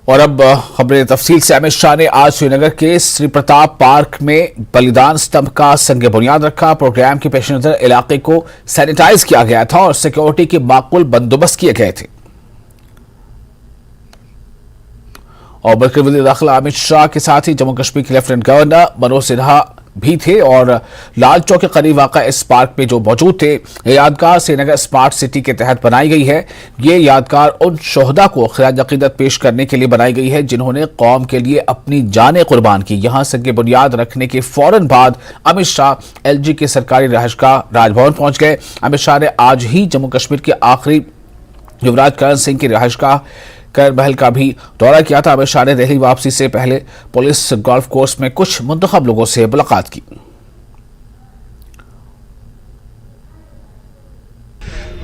और अब खबरें तफसील से। अमित शाह ने आज श्रीनगर के श्री प्रताप पार्क में बलिदान स्तंभ का संग बुनियाद रखा। प्रोग्राम के पेश नजर इलाके को सैनिटाइज किया गया था और सिक्योरिटी के माकूल बंदोबस्त किए गए थे। और बल्कि वज़ीर दाखिला अमित शाह के साथ ही जम्मू कश्मीर के लेफ्टिनेंट गवर्नर मनोज सिन्हा भी थे और लाल चौक के करीब वाक़ा इस पार्क में जो मौजूद थे। ये यादगार श्रीनगर स्मार्ट सिटी के तहत बनाई गई है। ये यादगार उन शोहदा को खिराज अकीदत पेश करने के लिए बनाई गई है जिन्होंने कौम के लिए अपनी जानें कुर्बान की। यहाँ संग बुनियाद रखने के फौरन बाद अमित शाह LG के सरकारी रहायशगाह राजभवन पहुंच गए। अमित शाह ने आज ही जम्मू कश्मीर के आखिरी युवराज करण सिंह की रहायशगाह कर महल का भी दौरा किया था। अमित शाह ने दिल्ली वापसी से पहले पुलिस गोल्फ कोर्स में कुछ मुंतखब लोगों से मुलाकात की।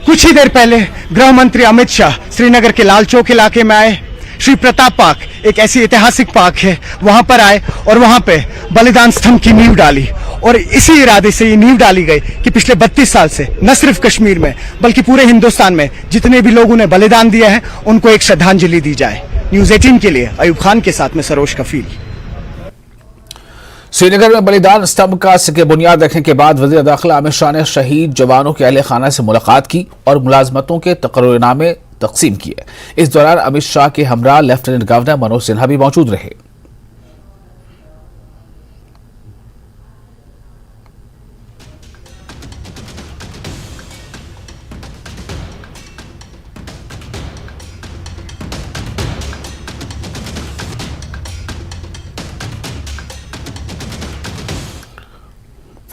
कुछ ही देर पहले गृह मंत्री अमित शाह श्रीनगर के लाल चौक इलाके में आए। श्री प्रताप पार्क एक ऐसी ऐतिहासिक पार्क है, वहां पर आए और वहां पे बलिदान स्तंभ की नींव डाली। और इसी इरादे से ये नींव डाली गई कि पिछले 32 साल से न सिर्फ कश्मीर में बल्कि पूरे हिंदुस्तान में जितने भी लोगों ने बलिदान दिया है उनको एक श्रद्धांजलि दी जाए। न्यूज़ 18 के लिए अयूब खान के साथ में सरोज कफील। श्रीनगर में बलिदान स्तंभ का सिक्के बुनियाद रखने के बाद वज़ीर दाखिला अमित शाह ने शहीद जवानों के अहले खाना से मुलाकात की और मुलाजमतों के तकर्रुनामे तकसीम किए। इस दौरान अमित शाह के हमरा लेफ्टिनेंट गवर्नर मनोज सिन्हा भी मौजूद रहे।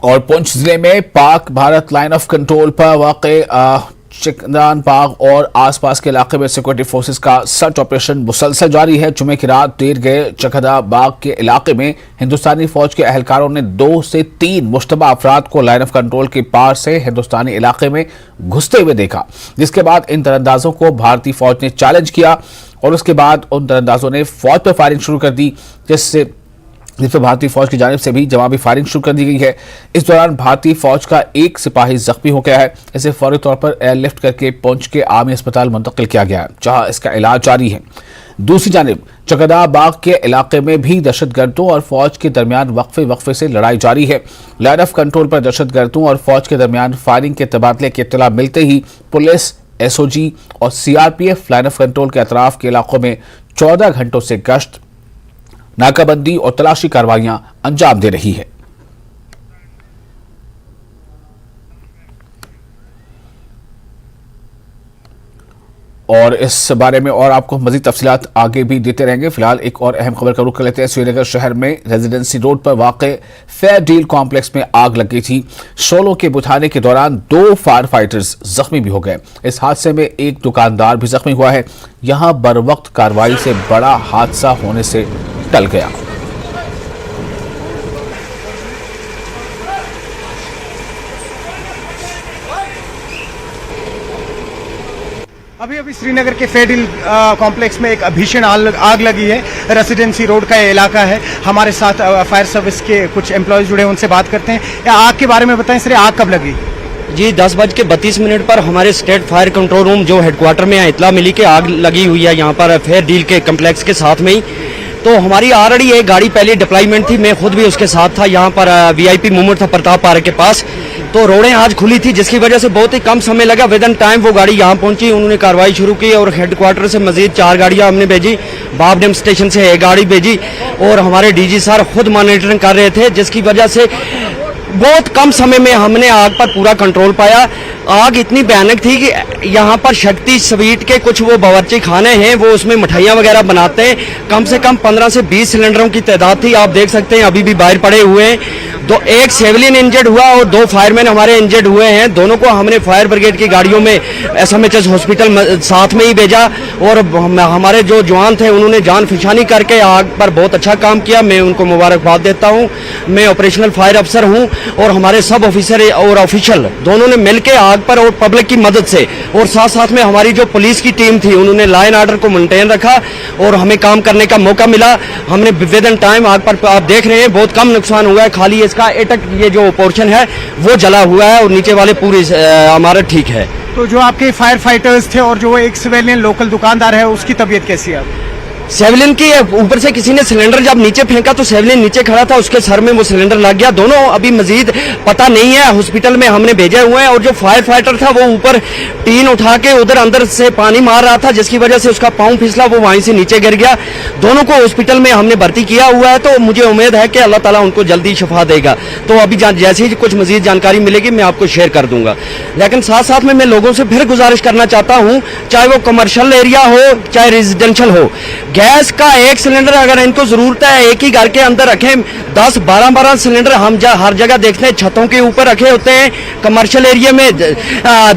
और पुंछ जिले में Pak Bharat line of control पर वाक़े चिकदान बाग और आसपास के इलाके में सिक्योरिटी फोर्सेस का सर्च ऑपरेशन मुसलसल जारी है। जुमे की रात देर गए चकदा बाग के इलाके में हिंदुस्तानी फौज के एहलकारों ने 2 से 3 मुश्तबा अफराद को लाइन ऑफ कंट्रोल के पार से हिंदुस्तानी इलाके में घुसते हुए देखा, जिसके बाद इन तरंदाजों को भारतीय फौज ने चैलेंज किया और उसके बाद उन तरंदाजों ने फौज पर फायरिंग शुरू कर दी, जिस पर भारतीय फौज की जानिब से भी जवाबी फायरिंग शुरू कर दी गई है। इस दौरान भारतीय फौज का एक सिपाही जख्मी हो गया है। इसे फौरी तौर पर एयरलिफ्ट करके पुंछ के आर्मी अस्पताल मुंतकिल किया गया है, जहां इसका इलाज जारी है। दूसरी जानिब चकदा बाग के इलाके में भी दहशतगर्दों और फौज के दरमियान वक्फे से लड़ाई जारी है। लाइन ऑफ कंट्रोल पर दहशतगर्दों और फौज के दरमियान फायरिंग के तबादले की इत्तला मिलते ही पुलिस, SOG और CRPF लाइन ऑफ कंट्रोल के अतराफ के इलाकों में 14 घंटों से गश्त, नाकाबंदी और तलाशी कार्रवाइयां अंजाम दे रही है। और इस बारे में और आपको मजीद तफसीलात आगे भी देते रहेंगे। फिलहाल एक और अहम खबर का रुख कर लेते हैं। श्रीनगर शहर में रेजिडेंसी रोड पर वाक़े फेयर डील कॉम्प्लेक्स में आग लग गई थी। शोलों के बुझाने के दौरान 2 फायर फाइटर्स जख्मी भी हो गए। इस हादसे में एक दुकानदार भी जख्मी हुआ है। यहां बर वक्त कार्रवाई से बड़ा हादसा होने से टल गया। अभी श्रीनगर के फेडिल कॉम्प्लेक्स में एक भीषण आग लगी है। रेसिडेंसी रोड का ये इलाका है। हमारे साथ फायर सर्विस के कुछ एम्प्लॉयज जुड़े हैं, उनसे बात करते हैं। आग के बारे में बताएं सर, आग कब लगी? जी 10:32 पर हमारे स्टेट फायर कंट्रोल रूम जो हेडक्वार्टर में है इतला मिली कि आग लगी हुई है यहाँ पर फेयर डील के कम्प्लेक्स के साथ में ही। तो हमारी ऑलरेडी एक गाड़ी पहले डिप्लॉयमेंट थी, मैं खुद भी उसके साथ था। यहाँ पर VIP मूवमेंट था प्रताप पार्क के पास। तो रोडें आज खुली थी जिसकी वजह से बहुत ही कम समय लगा। विद इन टाइम वो गाड़ी यहाँ पहुंची, उन्होंने कार्रवाई शुरू की और हेडक्वार्टर से मजीद 4 गाड़ियाँ हमने भेजी। बाबडम स्टेशन से 1 गाड़ी भेजी और हमारे DG सर खुद मॉनिटरिंग कर रहे थे, जिसकी वजह से बहुत कम समय में हमने आग पर पूरा कंट्रोल पाया। आग इतनी भयानक थी कि यहाँ पर शक्ति स्वीट के कुछ वो बावर्ची खाने हैं, वो उसमें मिठाइयाँ वगैरह बनाते हैं। कम से कम 15 से 20 सिलेंडरों की तादाद थी। आप देख सकते हैं अभी भी बाहर पड़े हुए हैं। एक सिविलियन इंजर्ड हुआ और 2 फायरमैन हमारे इंजर्ड हुए हैं। दोनों को हमने फायर ब्रिगेड की गाड़ियों में SMHS हॉस्पिटल साथ में ही भेजा और हमारे जो जवान थे उन्होंने जान फिशानी करके आग पर बहुत अच्छा काम किया। मैं उनको मुबारकबाद देता हूँ। मैं ऑपरेशनल फायर अफसर हूँ और हमारे सब ऑफिसर और ऑफिशियल दोनों ने मिलकर आग पर और पब्लिक की मदद से और साथ साथ में हमारी जो पुलिस की टीम थी उन्होंने लॉ एंड ऑर्डर को मेंटेन रखा और हमें काम करने का मौका मिला। हमने विद इन टाइम आग पर आप देख रहे हैं बहुत कम नुकसान हुआ है। खाली इसका एटक ये जो पोर्शन है वो जला हुआ है और नीचे वाले पूरी हमारा ठीक है। तो जो आपके फायर फाइटर्स थे और जो एक सिविलियन लोकल दुकानदार है उसकी तबीयत कैसी है? सेवलिन की ऊपर से किसी ने सिलेंडर जब नीचे फेंका तो सेवलिन नीचे खड़ा था, उसके सर में वो सिलेंडर लग गया। दोनों अभी मजीद पता नहीं है, हॉस्पिटल में हमने भेजे हुए हैं। और जो फायर फाइटर था वो ऊपर टीन उठा के उधर अंदर से पानी मार रहा था, जिसकी वजह से उसका पाँव फिसला, वो वहीं से नीचे गिर गया। दोनों को हॉस्पिटल में हमने भर्ती किया हुआ है, तो मुझे उम्मीद है कि अल्लाह ताला उनको जल्दी शिफा देगा। तो अभी जैसे ही कुछ मजीद जानकारी मिलेगी मैं आपको शेयर कर दूंगा। लेकिन साथ साथ में मैं लोगों से फिर गुजारिश करना चाहता हूँ, चाहे वो कमर्शियल एरिया हो चाहे रेजिडेंशियल हो, गैस का एक सिलेंडर अगर इनको जरूरत है एक ही घर के अंदर रखें। 10-12 सिलेंडर हम हर जगह देखते हैं, छतों के ऊपर रखे होते हैं, कमर्शियल एरिया में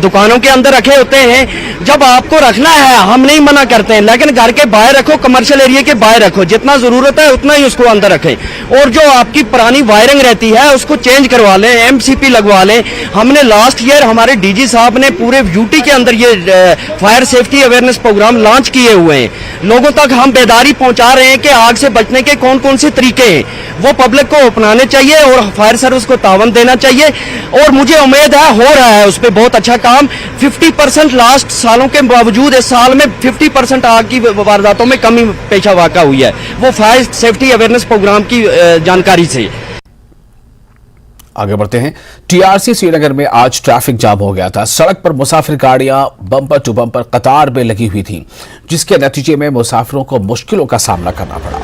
दुकानों के अंदर रखे होते हैं। जब आपको रखना है हम नहीं मना करते हैं, लेकिन घर के बाहर रखो, कमर्शियल एरिया के बाहर रखो। जितना जरूरत है उतना ही उसको अंदर रखें। और जो आपकी पुरानी वायरिंग रहती है उसको चेंज करवा लें, एमसीपी लगवा लें। हमने लास्ट ईयर हमारे डीजी साहब ने पूरे यूटी के अंदर ये fire safety awareness programme launch किए हुए हैं। लोगों तक हम बेदारी पहुंचा रहे हैं कि आग से बचने के कौन कौन से तरीके हैं, वो पब्लिक को अपनाने चाहिए और फायर सर्विस को तावन देना चाहिए। और मुझे उम्मीद है हो रहा है उस पर बहुत अच्छा काम। 50% लास्ट सालों के बावजूद इस साल में 50% आग की वारदातों में कमी पेशा वाक़ा हुई है, वो फायर सेफ्टी अवेयरनेस प्रोग्राम की जानकारी से। आगे बढ़ते हैं। टीआरसी श्रीनगर में आज ट्रैफिक जाम हो गया था। सड़क पर मुसाफिर गाड़ियां बम्पर टू बम्पर कतार में लगी हुई थी, जिसके नतीजे में मुसाफिरों को मुश्किलों का सामना करना पड़ा।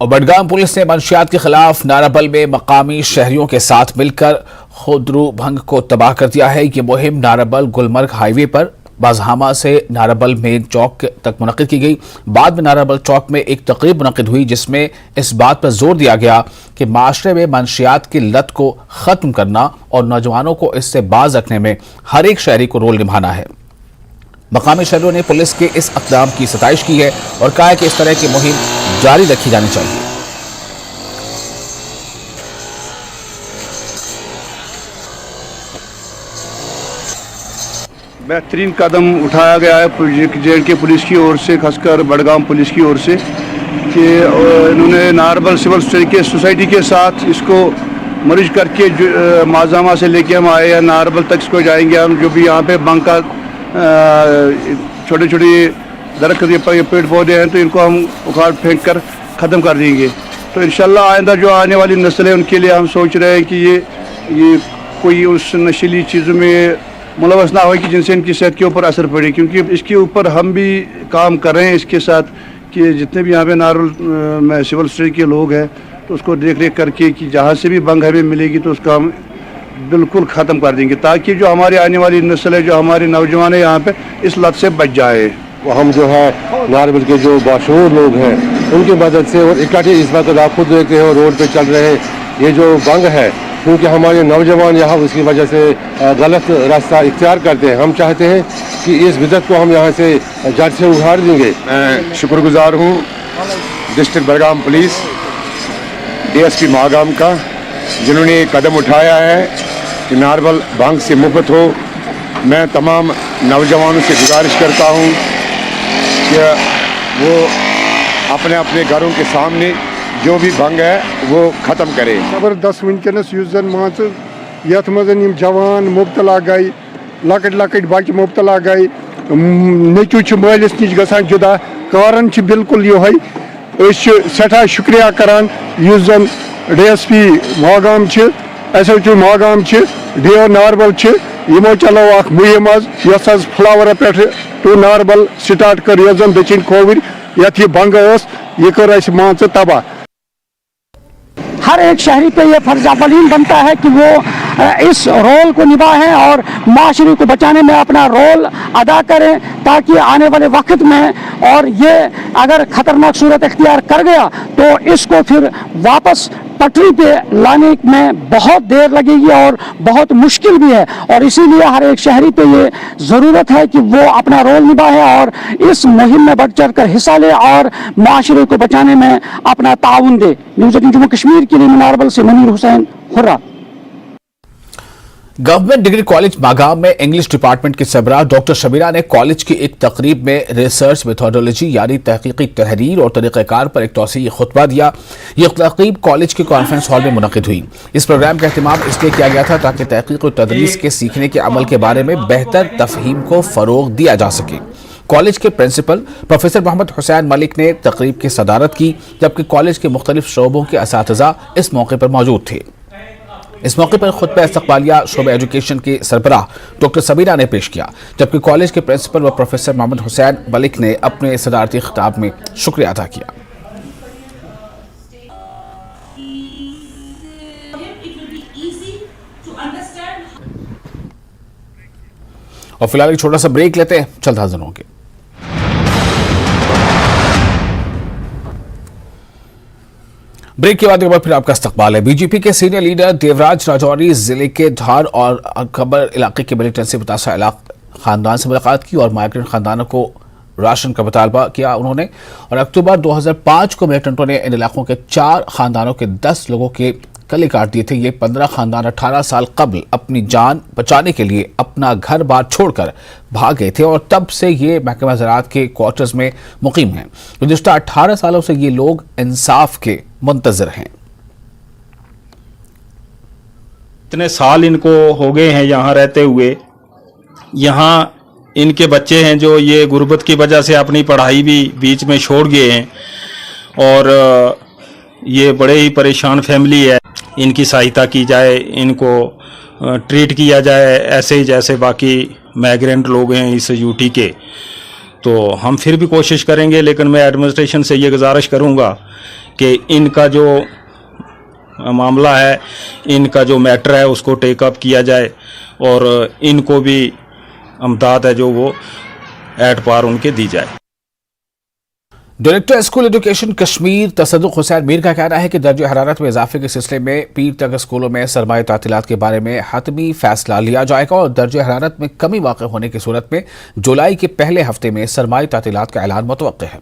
और बडगाम पुलिस ने मंशियात के खिलाफ नाराबल में मकामी शहरियों के साथ मिलकर खुदरू भंग को तबाह कर दिया है। ये मुहिम नाराबल गुलमर्ग हाईवे पर बाजहामा से नाराबल मेन चौक तक मुनक्किद की गई। बाद में नाराबल चौक में एक तकरीब मुनक्किद हुई, जिसमें इस बात पर जोर दिया गया कि माशरे में मंशियात की लत को खत्म करना और नौजवानों को इससे बाज रखने में हर एक शहरी को रोल निभाना है। मकामी शहरियों ने पुलिस के इस इक़दाम की सताइश की है और कहा है कि इस तरह की मुहिम जारी रखी जानी चाहिए। बेहतरीन कदम उठाया गया है जे.एंड.के पुलिस की ओर से, खासकर बडगाम पुलिस की ओर से, कि इन्होंने नारबल सिविल सोसाइटी के साथ इसको मर्ज करके माजामा से लेके हम आए हैं नारबल तक इसको जाएंगे हम। जो भी यहाँ पे बंक का छोटे छोटे दरख्त ये पेड़ पौधे हैं तो इनको हम उखाड़ फेंक कर ख़त्म कर देंगे। तो इंशाल्लाह आइंदा जो आने वाली नस्ल है उनके लिए हम सोच रहे हैं कि ये कोई उस नशीली चीज़ों में मुलवस ना हो कि जिनसे इनकी सेहत के ऊपर असर पड़े, क्योंकि इसके ऊपर हम भी काम कर रहे हैं इसके साथ कि जितने भी यहाँ पे नारवल में सिविल सोसाइटी के लोग हैं तो उसको देख रेख करके कि जहाँ से भी बंग हमें मिलेगी तो उसका हम बिल्कुल ख़त्म कर देंगे, ताकि जो हमारी आने वाली नस्ल है, जो हमारे नौजवान है यहाँ पे इस लत से बच जाए। वो हम जो है नारबल के जो बाशूर लोग हैं उनकी मदद से और इकट्ठे इस वक्त आप खुद देखते हो रोड पे चल रहे हैं ये जो बंग है, क्योंकि हमारे नौजवान यहाँ उसकी वजह से गलत रास्ता इख्तियार करते हैं। हम चाहते हैं कि इस बिदत को हम यहाँ से जड़ से उखाड़ देंगे। मैं शुक्रगुजार हूँ डिस्ट्रिक्ट बडगाम पुलिस DSP महागाम का, जिन्होंने कदम उठाया है कि नारबल भांग से मुक्त हो। मैं तमाम नौजवानों से गुजारिश करता हूँ कि वो अपने अपने घरों के सामने जो भी भंग है वो ख़त्म करे। ज़बरदस्त वनकस मान यथ मज जवान मुबतला गई, लकट लकट बच्चे मुबतला गई, नेचू मालिस नश ग जुदा, कारण बिल्कुल ये सठा शुक्रिया करान DSP मागाम मागाम DO नारबल यमो चलो मुहिम यस फ्लावर पे टू नारबल स्टार्ट कर दक्षिण कोविड यथ यह बंग यह कर मान तबाह। हर एक शहरी पे ये फर्ज अवलीन बनता है कि वो इस रोल को निभाएं और माशरे को बचाने में अपना रोल अदा करें, ताकि आने वाले वक्त में और ये अगर ख़तरनाक सूरत इख्तियार कर गया तो इसको फिर वापस पटरी पे लाने में बहुत देर लगेगी और बहुत मुश्किल भी है। और इसीलिए हर एक शहरी पे ये ज़रूरत है कि वो अपना रोल निभाए और इस मुहिम में बढ़ चढ़ कर हिस्सा ले और माशरे को बचाने में अपना ताउन दे। न्यूज़ 18 जम्मू कश्मीर के लिए नारबल से Munir Hussain hurrah. Government degree college Magam में इंग्लिश डिपार्टमेंट के सरबराह डॉक्टर शबीरा ने कॉलेज की एक तकरीब में रिसर्च मेथोडोलॉजी यानी तहकीकी तहरीर और तरीक़ाकार पर एक तौसीई खुतबा दिया। यह तकरीब कॉलेज के कॉन्फ्रेंस हॉल में मुनक़िद हुई। इस प्रोग्राम का एहतमाम इसलिए किया गया था ताकि तहकीक और तदरीस के सीखने के अमल के बारे में बेहतर तफहीम को फ़रोग़ दिया जा सके। कॉलेज के प्रिंसिपल प्रोफेसर मोहम्मद हुसैन मलिक ने तकरीब की सदारत की, जबकि कॉलेज के मुख्तलिफ शोबों के असातिज़ा इस मौके पर मौजूद थे। इस मौके पर खुतबा इस्तक़बालिया शोबे एजुकेशन के सरबराह डॉक्टर सबीरा ने पेश किया, जबकि कॉलेज के प्रिंसिपल व प्रोफेसर मोहम्मद हुसैन मलिक ने अपने सदारती खिताब में शुक्रिया अदा किया। और फिलहाल एक छोटा सा ब्रेक लेते हैं, चलते हाजिर होंगे। ब्रेक के बाद एक बार फिर आपका इस्तकबाल है। बीजेपी के सीनियर लीडर देवराज राजौरी जिले के धार और खबर इलाके के मिलिटेंसी मुतासर खानदान से मुलाकात की और माइग्रेंट खानदानों को राशन का मुतालबा किया उन्होंने। और अक्टूबर 2005 को मिलिटेंटों ने इन इलाकों के 4 खानदानों के 10 लोगों के गले काट दिए थे। ये 15 खानदान 18 साल कबल अपनी जान बचाने के लिए अपना घर बार छोड़कर भाग गए थे और तब से ये महकमा ज़राअत के क्वार्टर्स में मुकीम हैं। गुज़िश्ता 18 सालों से ये लोग इंसाफ के मुंतज़िर हैं। इतने साल इनको हो गए हैं यहाँ रहते हुए। यहाँ इनके बच्चे हैं जो ये गुर्बत की वजह से अपनी पढ़ाई भी बीच में छोड़ गए हैं और ये बड़े ही परेशान फैमिली है। इनकी सहायता की जाए, इनको ट्रीट किया जाए ऐसे ही जैसे बाकी माइग्रेंट लोग हैं इस यूटी के। तो हम फिर भी कोशिश करेंगे, लेकिन मैं एडमिनिस्ट्रेशन से ये गुजारिश करूँगा कि इनका जो मामला है, इनका जो मैटर है उसको टेक अप किया जाए और इनको भी अमदाद है जो वो एट पार उनके दी जाए। डायरेक्टर स्कूल एजुकेशन कश्मीर तसद्दुक हुसैन मीर का कहना है कि दर्जे हरारत में इजाफे के सिलसिले में पीर तक स्कूलों में सरमाई तातीलात के बारे में हतमी फैसला लिया जाएगा और दर्जे हरारत में कमी वाक़ होने की सूरत में जुलाई के पहले हफ्ते में सरमाई तातीलात का ऐलान मुतवक्किल है।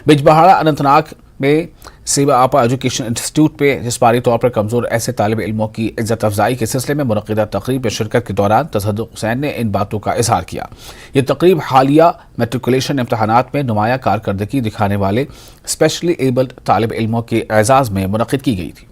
बिजबहाड़ा अनंतनाग में सेवा आपा एजुकेशन इंस्टीट्यूट पे जिस्मानी तौर पर कमज़ोर ऐसे तालिब इल्मों की इज्जत अफजाई के सिलसिले में मुनक़िदा तकरीब में शिरकत के दौरान तसद्दुक हुसैन ने इन बातों का इजहार किया। ये तकरीब हालिया मेट्रिकुलेशन इम्तहानात में नुमाया कारकर्दगी दिखाने वाले स्पेशली एबल्ड तालिब इल्मों के एजाज़ में मुनक़िद की गई थी।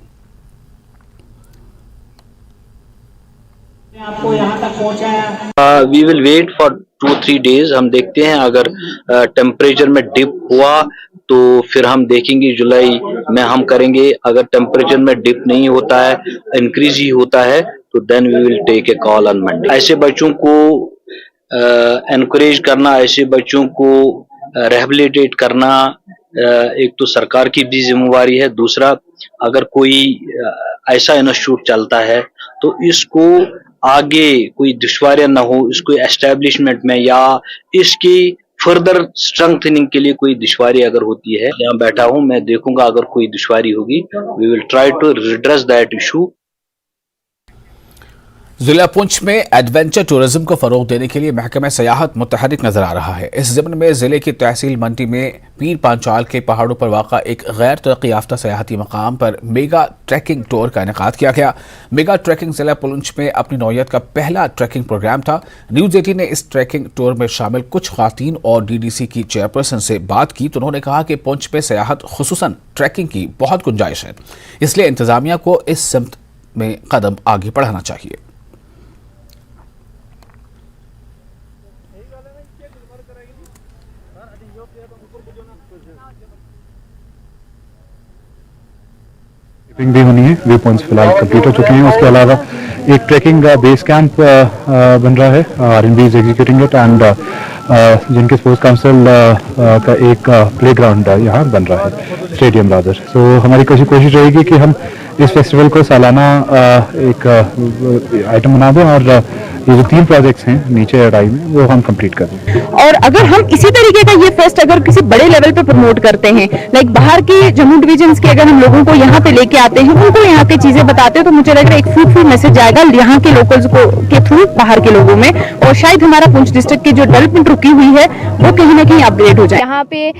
आपको यहाँ तक पहुँचाया। We will wait for 2-3 days. हम देखते हैं अगर टेम्परेचर में डिप हुआ तो फिर हम देखेंगे जुलाई में हम करेंगे। अगर टेम्परेचर में डिप नहीं होता है, इंक्रीज ही होता है, तो then we will take a call on Monday. ऐसे बच्चों को एनकरेज करना, ऐसे बच्चों को रिहेबिलिटेट करना एक तो सरकार की भी जिम्मेवारी है। दूसरा, अगर कोई ऐसा इंस्टीट्यूट चलता है तो इसको आगे कोई दुश्वारियां ना हो, इसको एस्टेब्लिशमेंट में या इसकी फर्दर स्ट्रेंथनिंग के लिए कोई दुश्वारी अगर होती है, यहाँ बैठा हूँ मैं देखूंगा अगर कोई दुश्वारी होगी, we will try to redress that issue. जिला पुंछ में एडवेंचर टूरिज्म को फरोग देने के लिए महकमा सयाहत मुतहरिक नजर आ रहा है। इस ज़िम्न में जिले की तहसील मंडी में पीर पांचाल के पहाड़ों पर वाक़ा एक गैर तरक्की याफ्ता सयाहती मकाम पर मेगा ट्रैकिंग टूर का इनेकाद किया गया। मेगा ट्रैकिंग जिला पुंछ में अपनी नौयत का पहला ट्रैकिंग प्रोग्राम था। न्यूज़ 18 ने इस ट्रैकिंग टूर में शामिल कुछ ख़वातीन और DDC की चेयरपर्सन से बात की तो उन्होंने कहा कि पुंछ में सयाहत खुसूसन ट्रैकिंग की बहुत गुंजाइश है, इसलिए इंतज़ामिया को इस सिमत में कदम आगे बढ़ाना चाहिए। भी होनी है। व्यू पॉइंट्स फिलहाल कंप्लीट हो चुके हैं। उसके अलावा एक ट्रैकिंग बेस कैंप बन रहा है, RNB is executing it and जिनके स्पोर्ट्स काउंसिल का एक प्लेग्राउंड यहाँ बन रहा है, स्टेडियम रादर। सो हमारी कोशिश रहेगी कि हम इस फेस्टिवल को सालाना एक आइटम बना दें और ये जो 3 प्रोजेक्ट्स हैं नीचे अडाई में वो हम कंप्लीट कर रहे हैं। और अगर हम इसी तरीके का ये फेस्ट अगर किसी बड़े लेवल पे प्रमोट करते हैं, लाइक बाहर के जम्मू डिवीजन के अगर हम लोगों को यहाँ पे लेके आते हैं, उनको यहाँ की चीजें बताते हैं, तो मुझे लग रहा है एक फ्रूटफुल मैसेज जाएगा यहाँ के लोकल्स को के थ्रू बाहर के लोगों में, और शायद हमारा पुंछ डिस्ट्रिक्ट की जो डेवलपमेंट रुकी हुई है वो कहीं ना कहीं अपग्रेड हो जाए। यहाँ पे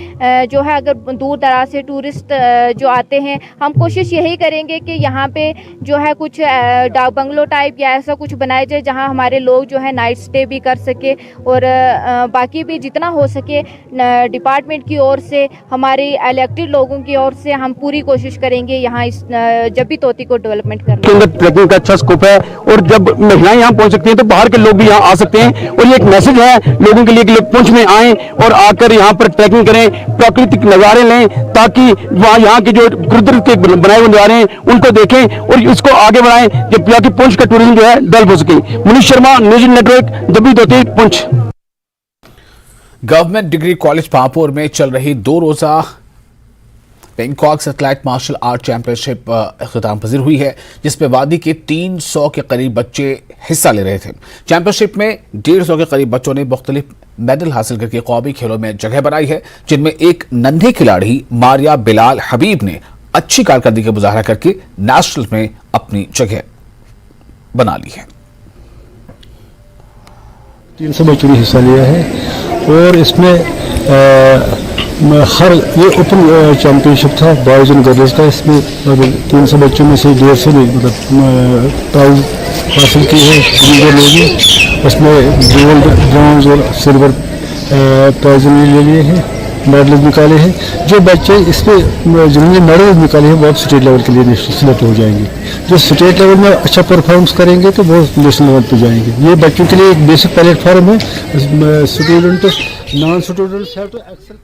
जो है अगर दूर दराज से टूरिस्ट जो आते हैं, हम कोशिश यही करेंगे कि यहाँ पे जो है कुछ डाक बंगलो टाइप या ऐसा कुछ बनाया जाए जहाँ हमारे लोग जो है नाइट स्टे भी कर सके, और बाकी भी जितना हो सके डिपार्टमेंट की ओर से, हमारे इलेक्टेड लोगों की ओर से हम पूरी कोशिश करेंगे यहाँ इस जब्बी तोती को डेवलपमेंट करने के अंदर ट्रैकिंग का अच्छा स्कोप है, और जब महिलाएं यहाँ पहुँच सकती हैं तो बाहर के लोग भी यहाँ आ सकते हैं। और ये एक मैसेज है लोगों के लिए कि लोग पुंछ में आएं और आकर यहाँ पर ट्रैकिंग करें, प्राकृतिक नज़ारे लें, ताकि वहाँ यहाँ के जो कुदरत के बनाए हुए नज़ारे हैं उनको देखें और इसको आगे बढ़ाएं, जब ताकि पुंछ का टूरिज्म जो है डेवलप हो सके। मनीष शर्मा, न्यूज़ नेटवर्क, जब्बी तोती, पुंछ। गवर्नमेंट डिग्री कॉलेज पापुर में चल रही 2 रोजा Bangkok satellite martial art championship अख्ताम पजीर हुई है, जिसमें वादी के 300 के करीब बच्चे हिस्सा ले रहे थे। चैंपियनशिप में 150 के करीब बच्चों ने मुख्तलिफ मेडल हासिल करके कौमी खेलों में जगह बनाई है, जिनमें एक नन्हे खिलाड़ी मारिया बिलाल हबीब ने अच्छी कारकर्दगी का मुजाहरा करके नेशनल में अपनी जगह बना ली है। 300 बच्चों ने हिस्सा लिया है, और इसमें हर ये ओपन चैंपियनशिप था बॉयज़ एंड गर्ल्स का। इसमें 300 बच्चों में से 150 ने मतलब प्राइज हासिल की है। जो लोग इसमें गोल्ड, ब्रॉन्ज और सिल्वर प्राइज ले लिए हैं, मेडल निकाले हैं। जो बच्चे इसमें जिन्होंने मेडल निकाले हैं वो अब स्टेट लेवल के लिए सिलेक्ट हो जाएंगे। जो स्टेट लेवल में अच्छा परफॉर्मेंस करेंगे तो वो नेशनल लेवल पर जाएंगे। ये बच्चों के लिए एक बेसिक प्लेटफॉर्म है। Student, non students have to excel.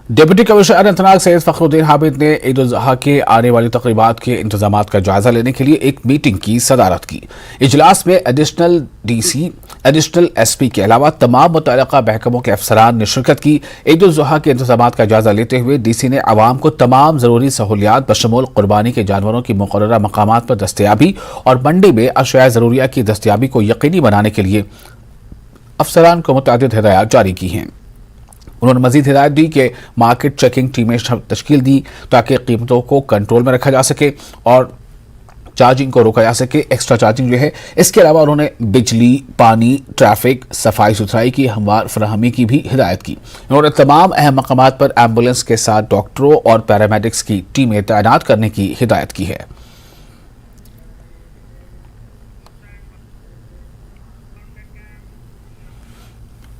Deputy commissioner Anantnag Syed Fakhruddin Hamid ने ईद उल अजहा के आने वाली तकरीबात के इंतजामात का जायजा लेने के लिए एक मीटिंग की सदारत की। इजलास में एडिशनल डीसी, एडिशनल एसपी के अलावा तमाम मुतल्लिका महकमों के अफसरान ने शिरकत की। ईद उल अजहा के इंतजामात का जायजा लेते हुए डीसी ने आवाम को तमाम जरूरी सहूलियात बशमूल कुर्बानी के जानवरों की मुकर्ररा मकामात पर दस्तयाबी और मंडी में अशिया ज़रूरिया की दस्तयाबी को यकीनी बनाने के लिए अफसरान को मुतअद्दिद हिदायत जारी की हैं। उन्होंने मजीद हिदायत दी कि मार्केट चेकिंग टीमें तश्कील दी ताकि कीमतों को कंट्रोल में रखा जा सके और चार्जिंग को रोका जा सके, एक्स्ट्रा चार्जिंग जो है। इसके अलावा उन्होंने बिजली, पानी, ट्रैफिक, सफाई सुथराई की हमवार फराहमी की भी हिदायत की। उन्होंने तमाम अहम मकामात पर एम्बुलेंस के साथ डॉक्टरों और पैरामेडिक्स की टीमें तैनात करने की हिदायत की है।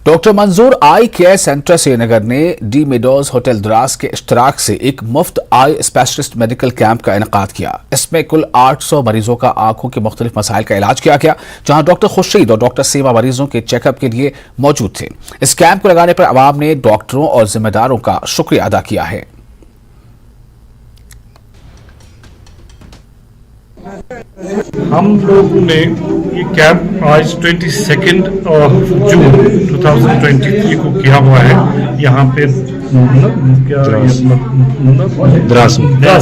डॉक्टर मंजूर आई केयर सेंटर श्रीनगर ने डी मेडोज होटल द्रास के इश्तराक से एक मुफ्त आई स्पेशलिस्ट मेडिकल कैंप का इनेकाद किया। इसमें कुल 800 मरीजों का आंखों के मुख्तलिफ मसाइल का इलाज किया गया, जहां डॉक्टर खुर्शीद और डॉक्टर सेवा मरीजों के चेकअप के लिए मौजूद थे। इस कैंप को लगाने पर आवाम ने डॉक्टरों और जिम्मेदारों का शुक्रिया अदा किया है। हम लोगों ने ये कैंप आज 22 जून 2023 को किया हुआ है यहाँ पे द्रास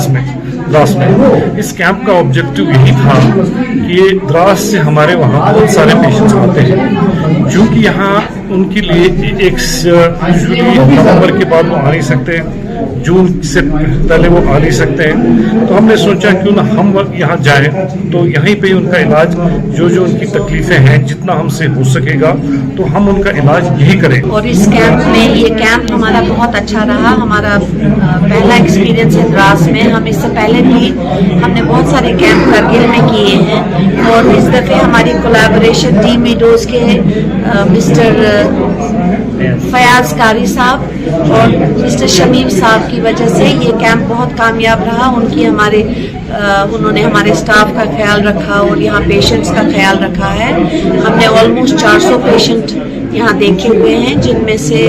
में। इस कैंप का ऑब्जेक्टिव यही था कि द्रास से हमारे वहाँ बहुत सारे पेशेंट्स आते हैं, जो कि यहाँ उनके लिए एक नवंबर के बाद वो आ नहीं सकते, जून से पहले वो आ नहीं सकते हैं। तो हमने सोचा क्यों ना हम यहाँ जाएं, तो यहीं पे उनका इलाज, जो जो उनकी तकलीफें हैं, जितना हमसे हो सकेगा तो हम उनका इलाज यही करें। और इस कैंप में, ये कैंप हमारा बहुत अच्छा रहा। हमारा पहला एक्सपीरियंस है द्रास में। हम इससे पहले भी हमने बहुत सारे कैंप करगिल में किए हैं, और इस दफ़े हमारी कोलैबोरेशन डी मेडोज के मिस्टर फयाज कारी साहब और मिस्टर शमीम साहब की वजह से ये कैंप बहुत कामयाब रहा। उन्होंने हमारे स्टाफ का ख्याल रखा और यहाँ पेशेंट्स का ख्याल रखा है। हमने ऑलमोस्ट 400 पेशेंट यहाँ देखे हुए हैं, जिनमें से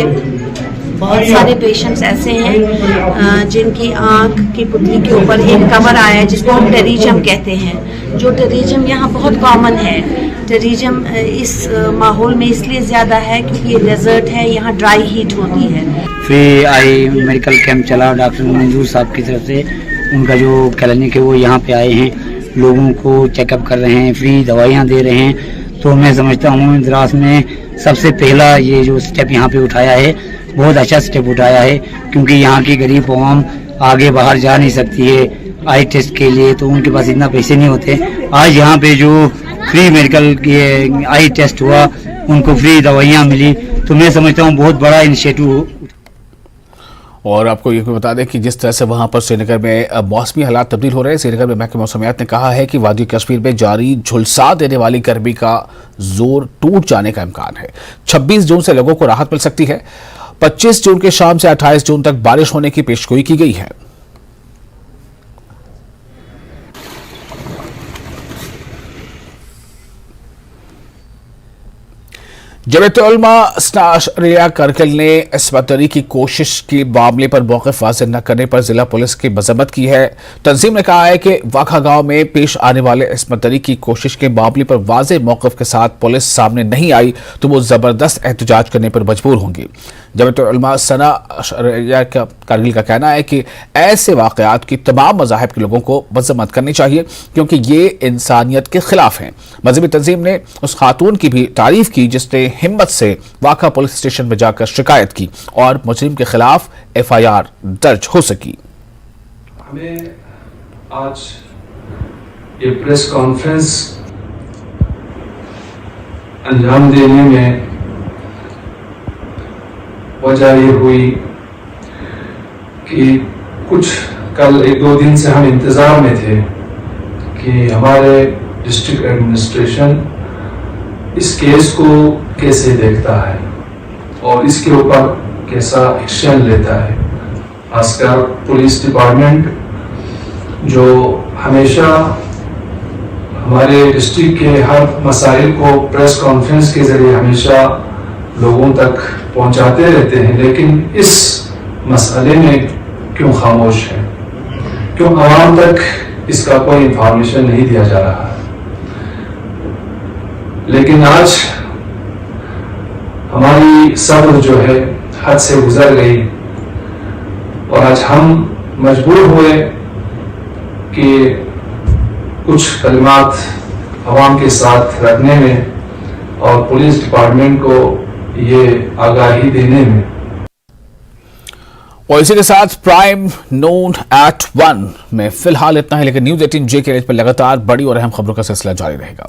बहुत सारे पेशेंट्स ऐसे हैं जिनकी आँख की पुतली के ऊपर एक कवर आया है, जिसको हम टेरिज्म कहते हैं। जो टेरिज्म यहाँ बहुत कॉमन है। टेरिज्म इस माहौल में इसलिए ज़्यादा है क्योंकि ये डेजर्ट है, यहाँ ड्राई हीट होती है। फिर आई मेडिकल कैंप चला डॉक्टर मंजूर साहब की तरफ से, उनका जो क्लिनिक है वो यहाँ पे आए हैं, लोगों को चेकअप कर रहे हैं, फ्री दवाइयाँ दे रहे हैं। तो मैं समझता हूँ द्रास में सबसे पहला ये जो स्टेप यहाँ पे उठाया है बहुत अच्छा स्टेप उठाया है, क्योंकि यहाँ की गरीब आवाम आगे बाहर जा नहीं सकती है आई टेस्ट के लिए, तो उनके पास इतना पैसे नहीं होते। आज यहाँ पे जो फ्री मेडिकल के आई टेस्ट हुआ, उनको फ्री दवाइयाँ मिली, तो मैं समझता हूँ बहुत बड़ा इनिशिएटिव। और आपको ये भी बता दें कि जिस तरह से वहां पर श्रीनगर में मौसमी हालात तब्दील हो रहे हैं, श्रीनगर में महकमे मौसमियात ने कहा है कि वादी कश्मीर में जारी झुलसा देने वाली गर्मी का जोर टूट जाने का इम्कान है। 26 जून से लोगों को राहत मिल सकती है। 25 जून के शाम से 28 जून तक बारिश होने की पेशगोई की गई है। जमीयत-उल-उलमा इस्ना करगिल ने इस्मत दरी की कोशिश के मामले पर मौक़िफ़ वाज़ेह न करने पर जिला पुलिस की मज़म्मत की है। तंजीम ने कहा है कि वाखा गांव में पेश आने वाले इस्मत दरी की कोशिश के मामले पर वाज़ेह मौक़िफ़ के साथ पुलिस सामने नहीं आई तो वो ज़बरदस्त एहतजाज करने पर मजबूर होंगी। जमीयत-उल-उलमा इस्ना करगिल का कहना है कि ऐसे वाक़यात की तमाम मज़ाहिब के लोगों को मज़म्मत करनी चाहिए, क्योंकि ये इंसानियत के खिलाफ हैं। मज़हबी तंजीम ने उस खातून की भी तारीफ की जिसने हिम्मत से वाका पुलिस स्टेशन में जाकर शिकायत की और मुजरिम के खिलाफ FIR दर्ज हो सकी। हमें आज ये प्रेस कॉन्फ्रेंस अंजाम देने में वजह ये हुई कि कुछ कल 1-2 दिन से हम इंतजार में थे कि हमारे डिस्ट्रिक्ट एडमिनिस्ट्रेशन इस केस को कैसे देखता है और इसके ऊपर कैसा एक्शन लेता है। खासकर पुलिस डिपार्टमेंट जो हमेशा हमारे डिस्ट्रिक्ट के हर मसाइल को प्रेस कॉन्फ्रेंस के जरिए हमेशा लोगों तक पहुंचाते रहते हैं, लेकिन इस मसले में क्यों खामोश है, क्यों आवाम तक इसका कोई इंफॉर्मेशन नहीं दिया जा रहा है। लेकिन आज हमारी सब्र जो है हद से गुजर गई और आज हम मजबूर हुए कि कुछ कलमात अवाम के साथ रखने में और पुलिस डिपार्टमेंट को ये आगाही देने में। और इसी के साथ प्राइम नोन एट 1 में फिलहाल इतना है, लेकिन न्यूज़ 18 जे के पर लगातार बड़ी और अहम खबरों का सिलसिला जारी रहेगा।